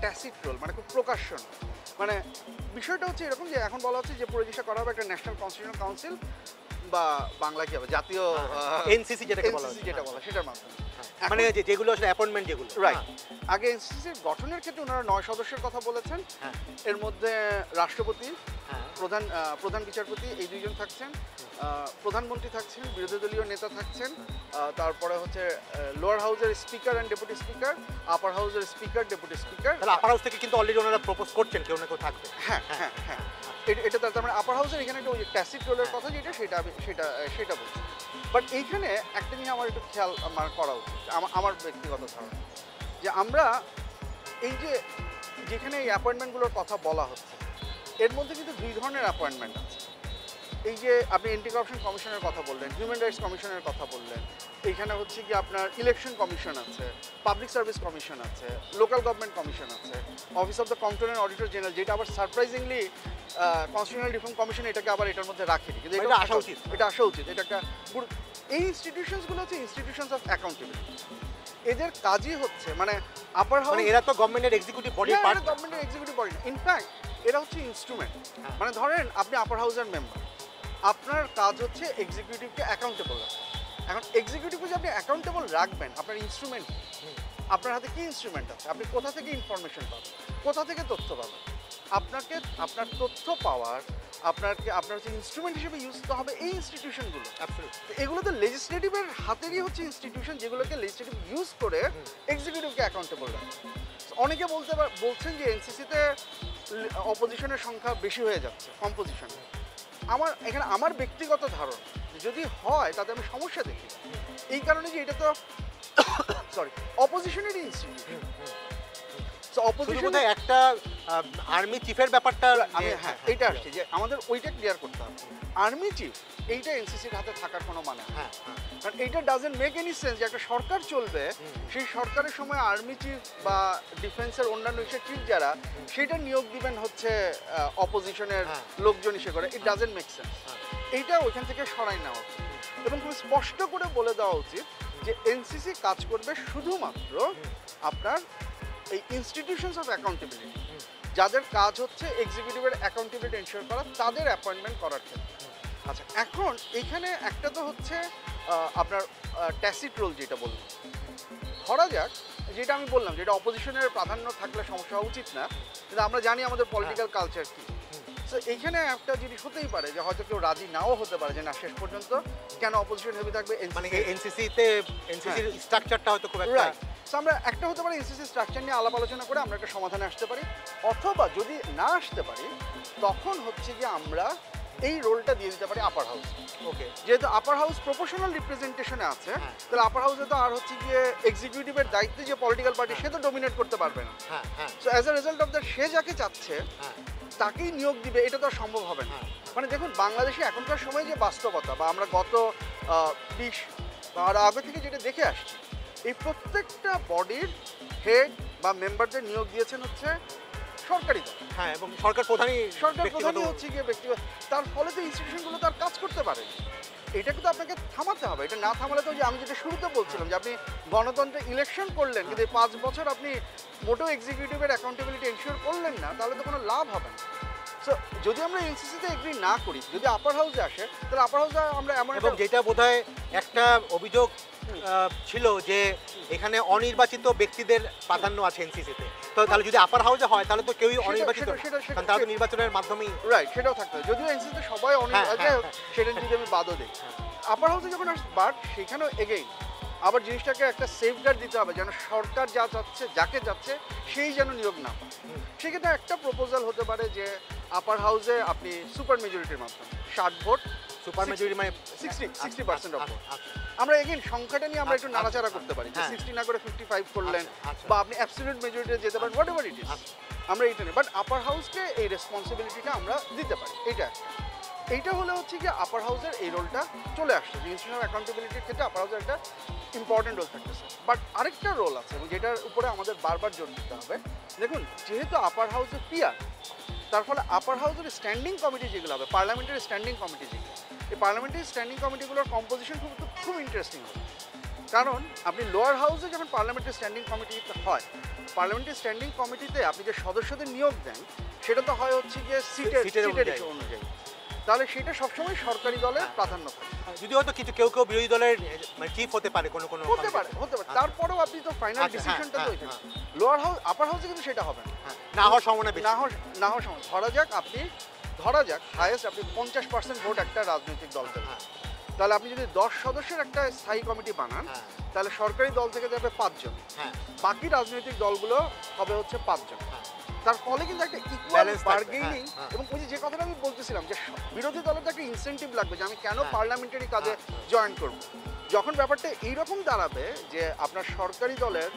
ট্যাসিট রোল, মানে খুব প্রকাশ্য না। মানে বিষয়টা হচ্ছে এরকম যে এখন বলা হচ্ছে যে পরিচালনা করা হবে একটা ন্যাশনাল কনস্টিটিউশনাল কাউন্সিল বা বাংলা কি হবে জাতীয় এনসিসি যেটাকে বলা হয়, যেটা বলা সেটার মাধ্যমে, মানে যেগুলো আসলে অ্যাপয়েন্টমেন্ট যেগুলো রাইট। আগে এনসিসির গঠনের ক্ষেত্রে ওনারা 9 সদস্যের কথা বলেছেন। এর মধ্যে রাষ্ট্রপতি, প্রধান বিচারপতি এই দুইজন থাকছেন, প্রধানমন্ত্রী থাকছেন, বিরোধী দলীয় নেতা থাকছেন, তারপরে হচ্ছে লোয়ার হাউসের স্পিকার অ্যান্ড ডেপুটি স্পিকার, আপার হাউসের স্পিকার, ডেপুটি স্পিকার। তাহলে আপার হাউস থেকে কিন্তু অলরেডি ওনারা প্রপোজ করছেন কেউ না কেউ থাকবে। হ্যাঁ হ্যাঁ হ্যাঁ, এটা তার মানে আপার হাউসের এখানে একটা ওই ট্যাসিট রোলের কথা যেটা সেটা বলছি। বাট এইখানে একটা জিনিস আমার একটু খেয়াল আমার করা উচিত, আমার ব্যক্তিগত ধারণা, যে আমরা এই যে যেখানে এই অ্যাপয়েন্টমেন্টগুলোর কথা বলা হচ্ছে এর মধ্যে কিন্তু দুই ধরনের অ্যাপয়েন্টমেন্ট আছে। এই যে আপনি অ্যান্টি কারাপশন কমিশনের কথা বললেন, হিউম্যান রাইটস কমিশনের কথা বললেন, এইখানে হচ্ছে কি আপনার ইলেকশন কমিশন আছে, পাবলিক সার্ভিস কমিশন আছে, লোকাল গভর্নমেন্ট কমিশন আছে, office of the controller auditor general, যেটা আবার সারপ্রাইজিংলি কনস্টিটিউশনাল রিফর্ম কমিশন এটাকে আবার এটার মধ্যে রাখেনি, কিন্তু এটা আসা উচিত, এটা একটা এই ইনস্টিটিউশনসগুলো হচ্ছে ইনস্টিটিউশনস অফ অ্যাকাউন্টেবিলিটি। এদের কাজই হচ্ছে মানে আপার হাউস, এরা তো গভর্নমেন্টের এক্সিকিউটিভ বডির পার্ট, গভর্নমেন্টের এক্সিকিউটিভ বডি না, ইনফ্যাক্ট এরা হচ্ছে ইনস্ট্রুমেন্ট। মানে ধরেন আপনি আপার হাউসের মেম্বার, আপনার কাজ হচ্ছে এক্সিকিউটিভকে অ্যাকাউন্টেবল রাখা। এখন এক্সিকিউটিভকে যে আপনি অ্যাকাউন্টেবল রাখবেন, আপনার ইনস্ট্রুমেন্ট, আপনার হাতে কি ইনস্ট্রুমেন্ট আছে, আপনি কোথা থেকে ইনফরমেশন পাবেন, কোথা থেকে তথ্য পাবেন, আপনাকে আপনার তথ্য পাওয়ার আপনার হচ্ছে ইনস্ট্রুমেন্ট হিসেবে ইউজ করতে হবে এই ইনস্টিটিউশনগুলো। এগুলো তো লেজিসলেটিভের হাতেরই হচ্ছে ইনস্টিটিউশন, যেগুলোকে লেজিসলেটিভ ইউজ করে এক্সিকিউটিভকে অ্যাকাউন্টেবল রাখে। অনেকে বলছেন যে এনসিসিতে অপোজিশনের সংখ্যা বেশি হয়ে যাচ্ছে কম্পোজিশনে। আমার ব্যক্তিগত ধারণা যদি হয় তাতে আমি সমস্যা দেখি, এই কারণে যে এটা তো সরি অপোজিশনেরই ইনস্টিটিউশন। অপোজিশনে একটা আর্মি চিফের ব্যাপারটা আমি এইটা আসছে যে আমাদের ওইটা ক্লিয়ার করতে হবে। আর্মি চিফ এইটা এনসিসির হাতে থাকার কোনো মানে কারণ এইটা ডাজেন্ট মেক এনি সেন্স যে একটা সরকার চলবে, সেই সরকারের সময় আর্মি চিফ বা ডিফেন্সের অন্যান্য চিফ যারা সেটা নিয়োগ দিবেন হচ্ছে অপোজিশনের লোকজন হিসেবে করে, ইট ডাজেন্ট মেক সেন্স। এইটা ওইখান থেকে সরাই নেওয়া উচিত এবং খুব স্পষ্ট করে বলে দেওয়া উচিত যে এনসিসি কাজ করবে শুধুমাত্র আপনার এই ইনস্টিটিউশনস অফ অ্যাকাউন্টেবিলিটি, যাদের কাজ হচ্ছে এক্সিকিউটিভের অ্যাকাউন্টেবিলিটি এনশিওর করা, তাদের অ্যাপয়েন্টমেন্ট করার ক্ষেত্রে। আচ্ছা, এখন এখানে একটা তো হচ্ছে আপনার ট্যাসিট রোল যেটা বললাম, ধরা যাক যেটা আমি বললাম যেটা অপোজিশনের প্রাধান্য থাকলে সমস্যা হওয়া উচিত না, কিন্তু আমরা জানি আমাদের পলিটিক্যাল কালচার কী। সো এইখানে একটা জিনিস হতেই পারে যে হয়তো কেউ রাজি নাও হতে পারে যে না শেষ পর্যন্ত কেন অপোজিশন হেভি থাকবে, মানে এনসিসির স্ট্রাকচারটা হয়তো খুব একটা আমরা একটা হতে পারে এনসিসি স্ট্রাকচার নিয়ে আলাপ আলোচনা করে আমরা একটা সমাধানে আসতে পারি, অথবা যদি না আসতে পারি তখন হচ্ছে যে আমরা এই রোলটা দিয়ে দিতে পারি আপার হাউস। ওকে, যেহেতু আপার হাউস প্রপোর্শনাল রিপ্রেজেন্টেশনে আছে, তাহলে আপার হাউসে তো আর হচ্ছে গিয়ে এক্সিকিউটিভের দায়িত্বে যে পলিটিক্যাল পার্টি সে তো ডমিনেট করতে পারবে না। So as a result of that সে যাকে চাচ্ছে তাকেই নিয়োগ দিবে, এটা তো আর সম্ভব হবে না। মানে দেখুন বাংলাদেশে এখনকার সময় যে বাস্তবতা বা আমরা গত 20 বা আগে থেকে যেটা দেখে আসছি, এই প্রত্যেকটা বডির হেড বা মেম্বারদের নিয়োগ দিয়েছেন হচ্ছে সরকারি দল, এবং সরকার প্রধানই হচ্ছে গিয়ে ব্যক্তিগত। তার ফলে তো ইনস্টিটিউশনগুলো তার কাজ করতে পারে। এটাকে তো আপনাকে থামাতে হবে, এটা না থামালে তো যে আমি যেটা শুরুতে বলছিলাম যে আপনি গণতন্ত্রে ইলেকশন করলেন কিন্তু এই 5 বছর আপনি মোটেও এক্সিকিউটিভের অ্যাকাউন্টেবিলিটি এনশিওর করলেন না, তাহলে তো কোনো লাভ হবে না। সো যদি আমরা এনসিসিতে এগ্রি না করি, যদি আপার হাউসে আসে, তাহলে আপার হাউসে আমরা এমন এবং যেটা বোধহয় একটা অভিযোগ ছিল যে এখানে অনির্বাচিত ব্যক্তিদের প্রাধান্য আছে এনসিসিতে, তো তাহলে যদি আপার হাউসে হয় তাহলে তো কেউই অনির্বাচিত না। সেটা- কারণ তারা তো নির্বাচনের মাধ্যমেই রাইট, সেটাও থাকতে হবে। যদিও এনসিসিতে সবাই হ্যাঁ, যাই হোক, হ্যাঁ। সেটা যদি আমি বাদও দিই, আপার হাউসে যখন আসছে, বাট সেখানেও এগেইন আবার জিনিসটাকে একটা সেফগার্ড দিতে হবে যেন সরকার যা চাচ্ছে, যাকে যাচ্ছে সেই যেন নিয়োগ না পায়। সেক্ষেত্রে একটা প্রপোজাল হতে পারে যে আপার হাউসে আপনি সুপার মেজরিটির মাধ্যমে 60 ভোট, সুপার মেজরিটি মানে 60% অফ ভোট। আচ্ছা, আমরা এগেইন সংখ্যাটা নিয়ে আমরা একটু আচ্ছা, নাড়াচাড়া আচ্ছা, করতে পারি, যে হ্যাঁ। 60 না করে 55 করলেন, আচ্ছা, আচ্ছা। বা আপনি অ্যাবসলিউট মেজরিটি যেতে পারেন, হোয়াট এভার ইট ইজ। আচ্ছা। আমরা এইটা নেই, বাট আপার হাউসকে এই রেসপন্সিবিলিটিটা আমরা দিতে পারি। এইটা হলে হচ্ছে কি আপার হাউসের এই রোলটা চলে আসছে, যে ইনস্টিটিউশনাল অ্যাকাউন্টেবিলিটির ক্ষেত্রে আপার হাউসের একটা ইম্পর্টেন্ট রোল থাকতেছে। বাট আরেকটা রোল আছে এবং যেটার উপরে আমাদের বারবার জোর দিতে হবে। দেখুন, যেহেতু আপার হাউসে পিয়ার, তার ফলে আপার হাউসের স্ট্যান্ডিং কমিটি যেগুলো হবে, পার্লামেন্টারি স্ট্যান্ডিং কমিটি যেগুলো, এই পার্লামেন্টারি স্ট্যান্ডিং কমিটিগুলোর কম্পোজিশন খুব ইন্টারেস্টিং হবে। কারণ আপনি লোয়ার হাউসে যখন পার্লামেন্টারি স্ট্যান্ডিং কমিটি হয়, পার্লামেন্টারি স্ট্যান্ডিং কমিটিতে আপনি যে সদস্যদের নিয়োগ দেন সেটা তো হয় হচ্ছে গিয়ে সিটের সিটের অনুযায়ী। অনুযায়ী, তাহলে সেটা সবসময় সরকারি দলের প্রাধান্য থাকে। যদি হয়তো কেউ বিরোধী দলের মানে চিফ হতে পারে কোনো হতে পারে। তারপরেও আপনি তো ফাইনাল আচ্ছা, ডিসিশনটা তো হ্যাঁ, এখানে। হ্যাঁ। লোয়ার হাউস, আপার হাউসে কিন্তু সেটা হবে না। না হওয়ার সম্ভাবনা বেশি। না হওয়ার সময় ধরা যাক হাইয়েস্ট আপনি 50% ভোট একটা রাজনৈতিক দল দেবেন। হ্যাঁ, তাহলে আপনি যদি 10 সদস্যের একটা স্থায়ী কমিটি বানান, হ্যাঁ, তাহলে সরকারি দল থেকে যাবে 5 জন, হ্যাঁ, বাকি রাজনৈতিক দলগুলো হবে হচ্ছে 5 জন। হ্যাঁ। তার ফলে কিন্তু একটা ইকুয়াল Balance থাকবে, বার্গেনিং, হ্যাঁ, এবং ওই যে কথাটা আমি বলতেছিলাম যে বিরোধী দলের তো একটা ইনসেন্টিভ লাগবে যে আমি কেন হ্যাঁ, পার্লামেন্টারি কাজে হ্যাঁ, জয়েন করব। যখন ব্যাপারটা এইরকম দাঁড়াবে যে আপনার সরকারি দলের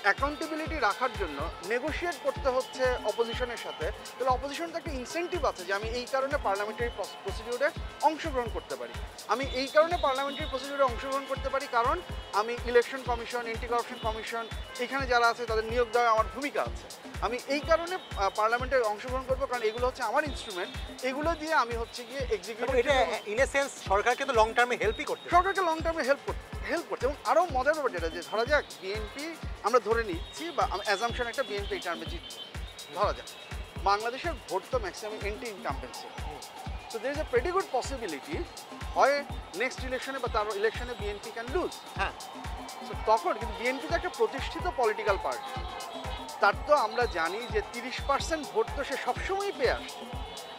অ্যাকাউন্টেবিলিটি রাখার জন্য নেগোশিয়েট করতে হচ্ছে অপোজিশনের সাথে, তাহলে অপোজিশনের তো একটা ইনসেন্টিভ আছে যে আমি এই কারণে পার্লামেন্টারি প্রসিডিউরে অংশগ্রহণ করতে পারি, আমি এই কারণে পার্লামেন্টারি প্রসিডিউরে অংশগ্রহণ করতে পারি কারণ আমি election commission, anti corruption commission, এখানে যারা আছে তাদের নিয়োগ দেওয়া আমার ভূমিকা আছে, আমি এই কারণে পার্লামেন্টে অংশগ্রহণ করবো কারণ এগুলো হচ্ছে আমার ইনস্ট্রুমেন্ট, এগুলো দিয়ে আমি হচ্ছে গিয়ে এবং এক্সিকিউটিভ, এটা ইন এ সেন্স সরকারকে তো লং টার্মে হেল্পই করতে হবে। সরকারকে লং টার্মে হেল্প করছে। এবং আরও মজার ব্যাপার যেটা, যে ধরা যাক বিএনপি, আমরা ধরে নিচ্ছি বা অ্যাজাম্পশন একটা বিএনপি এই টার্মে জিতবে, ধরা যাক বাংলাদেশের ভোট তো maximum anti incumbency, so there is a pretty good possibility হয় নেক্সট ইলেকশনে বা তার ইলেকশনে বিএনপি ক্যান লুজ। হ্যাঁ, সো তখন কিন্তু বিএনপি তো একটা প্রতিষ্ঠিত পলিটিক্যাল পার্টি, তার তো আমরা জানি যে 30% ভোট তো সে সবসময়ই পেয়ে আসছে।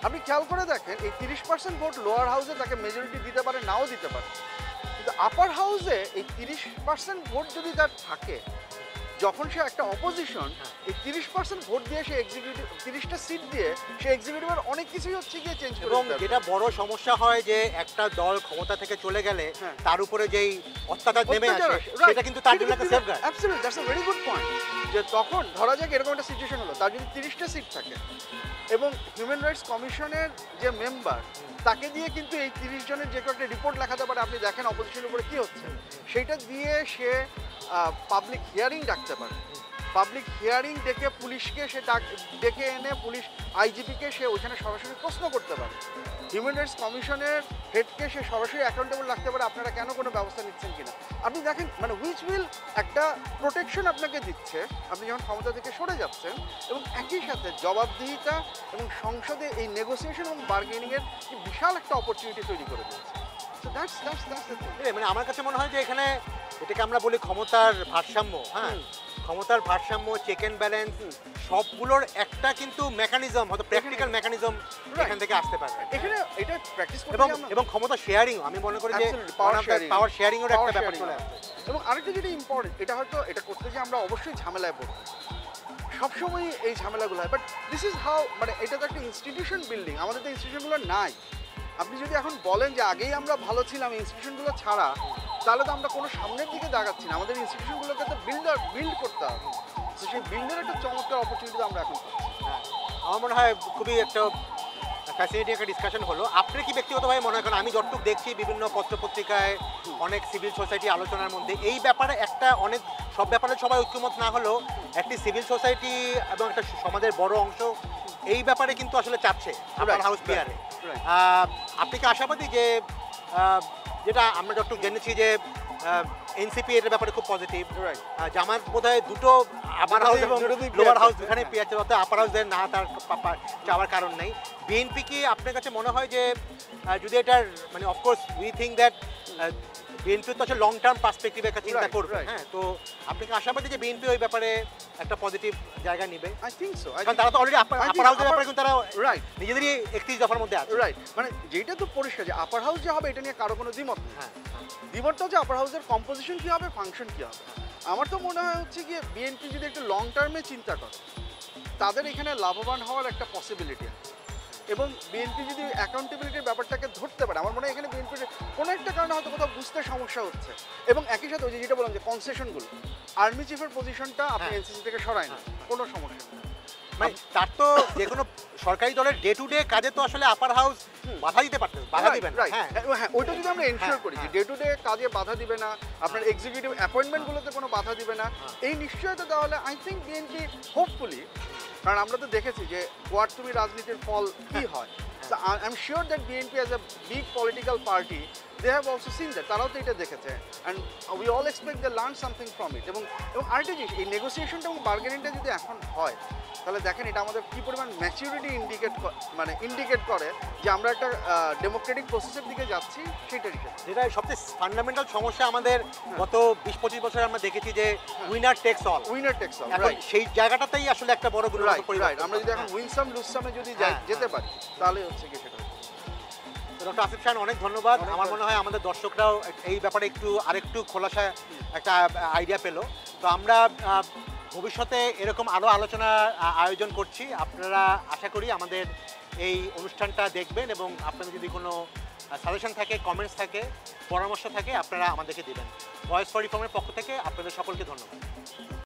আপনি খেয়াল করে দেখেন এই 30% ভোট লোয়ার হাউসে তাকে মেজরিটি দিতে পারে, নাও দিতে পারে, কিন্তু আপার হাউসে এই 30% ভোট যদি তার থাকে, যখন সে একটা অপোজিশন, এই 30% ভোট দিয়ে সে এক্সিকিউটিভ 30টা সিট দিয়ে সে এক্সিকিউটিভের অনেক কিছুই হচ্ছে গিয়ে চেঞ্জ করে এবং দিতে পারবে। যেটা বড় সমস্যা হয় যে একটা দল ক্ষমতা থেকে চলে গেলে হ্যাঁ। তার উপরে যেই অত্যাচার নেমে অত্যাচার আসে আসে, right. সেটা কিন্তু তার জন্য একটা safeguard. Absolutely, that's a very good point. যে তখন ধরা যাক এরকম একটা সিচুয়েশন হলো, তার যদি 30টা সিট থাকে এবং হিউম্যান রাইটস কমিশনের যে মেম্বার, তাকে দিয়ে কিন্তু এই 30 জনের যে কোনো একটা রিপোর্ট লেখাতে পারে, আপনি দেখেন অপোজিশনের উপরে কী হচ্ছে, সেইটা দিয়ে সে পাবলিক হিয়ারিং ডাকতে পারে, পাবলিক হিয়ারিং ডেকে পুলিশকে সে ডেকে এনে পুলিশ আইজিপিকে সে ওইখানে সরাসরি প্রশ্ন করতে পারে, হিউম্যান রাইটস কমিশনের হেডকে সে সরাসরি অ্যাকাউন্টেবল রাখতে পারে আপনারা কেন কোনো ব্যবস্থা নিচ্ছেন কিনা। আপনি দেখেন মানে হুইচ উইল একটা প্রোটেকশন আপনাকে দিচ্ছে আপনি যখন ক্ষমতা থেকে সরে যাচ্ছেন, এবং একই সাথে জবাবদিহিতা এবং সংসদে এই নেগোসিয়েশন এবং বার্গেনিংয়ের বিশাল একটা অপরচুনিটি তৈরি করে দিচ্ছে। So that's the thing. মানে আমার কাছে মনে হয় যে এখানে এটাকে আমরা বলি ক্ষমতার ভারসাম্য। হ্যাঁ, ক্ষমতার ভারসাম্য, চেক অ্যান্ড ব্যালেন্স, সবগুলোর একটা কিন্তু মেকানিজম, হয়তো প্র্যাকটিক্যাল মেকানিজম এখান থেকে আসতে পারে। এখানে এটা প্র্যাকটিস করতে এবং গিয়ে আমরা- এবং ক্ষমতা শেয়ারিং, আমি মনে করি যে Absolutely, power sharing. পাওয়ার শেয়ারিং এর একটা Power ব্যাপার sharing. চলে আসে। এবং আরেকটা যেটা ইম্পর্টেন্ট, এটা হয়তো এটা করতে গিয়ে আমরা অবশ্যই ঝামেলায় পড়ব, সবসময় এই ঝামেলাগুলো হয়, বাট দিস ইজ হাউ, মানে এটা তো একটা ইনস্টিটিউশন বিল্ডিং, আমাদের তো ইনস্টিটিউশনগুলো নাই। আপনি যদি এখন বলেন যে আগেই আমরা ভালো ছিলাম ইনস্টিটিউশনগুলো ছাড়া, তাহলে তো আমরা কোনো সামনের দিকে দাগাচ্ছি না, আমাদের ইনস্টিটিউশনগুলোকে তো বিল্ড করতে হবে। তো সেই বিল্ডের একটা চমৎকার অপরচুনিটি আমরা এখন পাচ্ছি। হ্যাঁ, আমার মনে হয় খুবই একটা ফ্যাসিনেটিং একটা ডিসকাশন হলো। আপনার কি ব্যক্তিগতভাবে মনে হয়, কারণ আমি যতটুকু দেখছি বিভিন্ন পত্রপত্রিকায়, অনেক সিভিল সোসাইটি আলোচনার মধ্যে এই ব্যাপারে একটা অনেক, সব ব্যাপারে সবাই ঐক্যমত না হলেও একটি সিভিল সোসাইটি এবং একটা সমাজের বড় অংশ এই ব্যাপারে কিন্তু আসলে চাচ্ছে আপার হাউস পিয়ারে। right. আপনি কি আশাবাদী যে যেটা আমরা যতটুকু জেনেছি যে এনসিপি এটার ব্যাপারে খুব পজিটিভ, Right. জামাত বোধহয় দুটো আপার হাউস এবং দুটোতেই লোয়ার পেয়ে হাউস আছে, দুখানে হ্যাঁ। পেয়েছে, অর্থাৎ আপার হাউসের না তার চাওয়ার কারণ নেই। বিএনপি কি আপনার কাছে মনে হয় যে যদি এটার মানে of course we think that BNP তো লং টার্ম পার্সপেক্টিভে একটা চিন্তা Right, করবে, right. হ্যাঁ, তো আপনি কি আশাবাদী যে বিএনপি ওই ব্যাপারে একটা পজিটিভ জায়গা নিবে? I think so. কারণ তারা তো অলরেডি I আপার think হাউসের upper- ব্যাপারে কিন্তু তারা রাইট নিজেদেরই 31 দফার মধ্যে আছে। রাইট, মানে যেটা তো পরিষ্কার যে আপার হাউস যে হবে এটা নিয়ে কারো কোনো দ্বিমত নেই। হ্যাঁ, দ্বিমতটা হচ্ছে আপার হাউসের কম্পোজিশন কী হবে, ফাংশন কী হবে। আমার তো মনে হয় হচ্ছে গিয়ে বিএনপি যদি একটু লং টার্মে চিন্তা করে তাদের এখানে লাভবান হওয়ার একটা পসিবিলিটি আছে, এবং বিএনপি যদি অ্যাকাউন্টেবিলিটির ব্যাপারটাকে ধরতে পারে, আমার মনে হয় এখানে বিএনপির কোনো একটা কারণে হয়তো কোথাও বুঝতে সমস্যা হচ্ছে। এবং একই সাথে ওই যে যেটা বললাম যে কনসেশনগুলো, আর্মি চিফের পজিশনটা আপনি হ্যাঁ। এনসিসি থেকে সরায় না, কোনো সমস্যা নেই। মানে তার তো যে কোনো সরকারি দলের ডে টু ডে কাজে তো আসলে আপার হাউস বাধা দিতে পারতেন, বাধা দিবেন না। রাইট, হ্যাঁ, হ্যাঁ, ওইটা যদি আমরা এনশিওর হ্যাঁ, করি যে হ্যাঁ। ডে টু ডে কাজে বাধা দিবে না, আপনার এক্সিকিউটিভ অ্যাপয়েন্টমেন্টগুলোতে কোনো বাধা দিবে না, হ্যাঁ। এই নিশ্চয়তা তাহলে আই থিঙ্ক বিএনপি হোপফুলি, কারণ আমরা তো দেখেছি যে গোয়ারতুমি রাজনীতির ফল কী হয়। So I'm sure that BNP as a big political party, they have also seen that, তারাও তো এটা দেখেছে, and we all expect they learn something from it। এবং আরেকটা জিনিস, এই নেগোসিয়েশনটা এবং বার্গেনিংটা যদি এখন হয় তাহলে দেখেন এটা আমাদের কী পরিমাণ ম্যাচিউরিটি ইন্ডিকেট করে যে আমরা একটা ডেমোক্রেটিক প্রসেসের দিকে যাচ্ছি, সেটার হিসেবে। যেটা সবচেয়ে ফান্ডামেন্টাল সমস্যা আমাদের গত 20-25 বছর আমরা দেখেছি যে winner takes all. Winner takes all, এখন রাইট সেই জায়গাটাতেই আসলে একটা বড় গুরুত্ব রাইট রাইট। পরিবর্তন। আমরা যদি এখন উইন সাম লুজ সামে যদি হ্যাঁ, যেতে হ্যাঁ। পারি তাহলে হচ্ছে কি সেটা। ডক্টর আসিফ খান, অনেক ধন্যবাদ। অনেক আমার মনে হয় আমাদের দর্শকরাও এই ব্যাপারে আরেকটু খোলাসা একটা আইডিয়া পেলো। তো আমরা ভবিষ্যতে এরকম আরও আলোচনা আয়োজন করছি। আপনারা আশা করি আমাদের এই অনুষ্ঠানটা দেখবেন, এবং আপনাদের যদি কোনো সাজেশন থাকে, কমেন্টস থাকে, পরামর্শ থাকে, আপনারা আমাদেরকে দিবেন। ভয়েস ফর রিফর্মের পক্ষ থেকে আপনাদের সকলকে ধন্যবাদ।